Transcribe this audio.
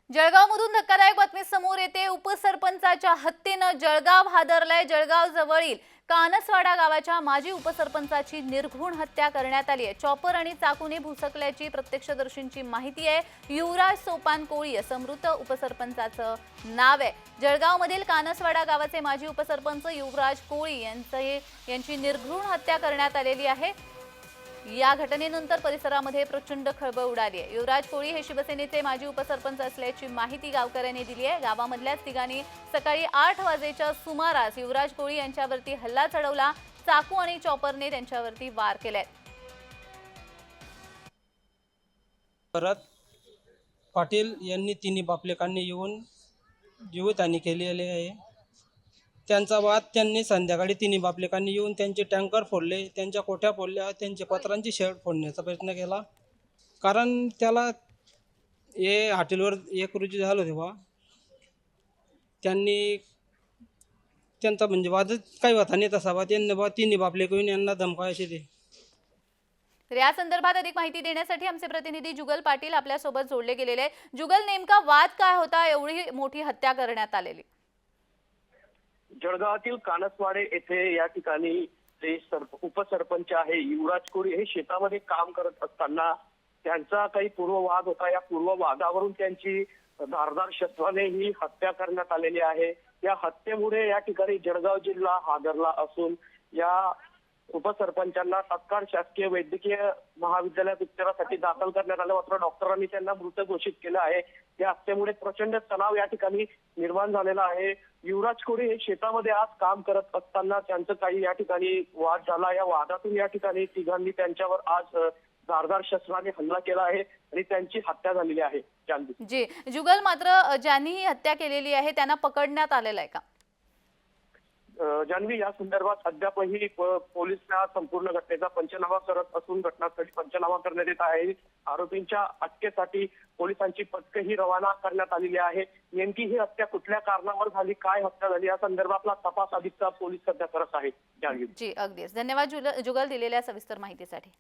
जळगावमधून धक्कादायक बातमी समोर येते। उपसरपंचाच्या हत्येनं जळगाव हादरलंय। जळगाव जवळील कानसवाडा गावाच्या माजी उपसरपंचाची निर्घृण हत्या करण्यात आली आहे। चॉपर आणि चाकूने भुसकल्याची प्रत्यक्षदर्शींची माहिती आहे। युवराज सोपान कोळी असं मृत उपसरपंचाचं नाव आहे। जळगावमधील कानसवाडा गावाचे माजी उपसरपंच युवराज कोळी यांची निर्घृण हत्या करण्यात आलेली आहे। या घटनेनंतर परिसरामध्ये प्रचंड खळबळ उडाली आहे। युवराज कोळी हे शिवसेनेचे माजी उपसरपंच असल्याची माहिती गावकऱ्यांनी दिली आहे। गावामधल्याच तिघांनी सकाळी 8 वाजेच्या सुमारास युवराज कोळी यांच्यावरती हल्ला चढवला। चाकू आणि चॉपरने त्यांच्यावरती वार केले। परत पाटील यांनी तिन्ही बापलेकांनी येऊन जीवितहानी केलेली आहे। त्यांचा वाद त्यांनी संध्याकाळी तिन्ही बापलेकांनी येऊन त्यांचे टँकर फोडले, त्यांच्या कोठ्या फोडल्या, त्यांचे पत्रांची शेड फोडण्याचा प्रयत्न केला। कारण त्याला हे हॉटेलवर 1 रोजी झालं तेव्हा त्यांनी त्यांचा म्हणजे वादच काही होता नाही तसा बा त्यांनी तिन्ही बापलेक येऊन यांना धमकायचे ते। तर या संदर्भात अधिक माहिती देण्यासाठी आमचे प्रतिनिधी जुगल पाटील आपल्या सोबत जोडले गेलेले आहेत। जुगल, नेमका वाद काय होता? एवढी मोठी हत्या करण्यात आलेली? जळगावातील कानसवाडे येथे या ठिकाणी जे उपसरपंच आहे युवराज कोळी हे शेतामध्ये काम करत असताना त्यांचा काही पूर्ववाद होता। या पूर्ववादावरून त्यांची धारदार शस्त्राने ही हत्या करण्यात आलेली आहे। या हत्येमुळे या ठिकाणी जळगाव जिल्हा हादरला असून या उपसरपंचांना तात्काळ शासकीय वैद्यकीय महाविद्यालयात उपचारासाठी दाखल करण्यात आलं, मात्र डॉक्टरांनी त्यांना मृत घोषित केलं आहे। या हत्येमुळे प्रचंड तणाव या ठिकाणी निर्माण झालेला आहे। युवराज कोळी हे शेतामध्ये आज काम करत असताना त्यांचं काही या ठिकाणी वाद झाला। या वादातून या ठिकाणी तिघांनी त्यांच्यावर आज धारदार शस्त्राने हल्ला केला आहे आणि त्यांची हत्या झालेली आहे। जी जुगल, मात्र ज्यांनी ही हत्या केलेली आहे त्यांना पकडण्यात आलेलं आहे का? जान्हवी, या संदर्भात अद्यापही पोलीस या संपूर्ण घटनेचा पंचनामा करत असून घटनास्थळी पंचनामा करण्यात येत आहे। आरोपींच्या अटकेसाठी पोलिसांची पथकही रवाना करण्यात आलेली आहे। नेमकी ही हत्या कुठल्या कारणावर झाली, काय हत्या झाली या संदर्भातला तपास अधिकचा पोलीस सध्या करत आहेत। जान्हवी जी अगदीच धन्यवाद जुगल दिलेल्या सविस्तर माहितीसाठी।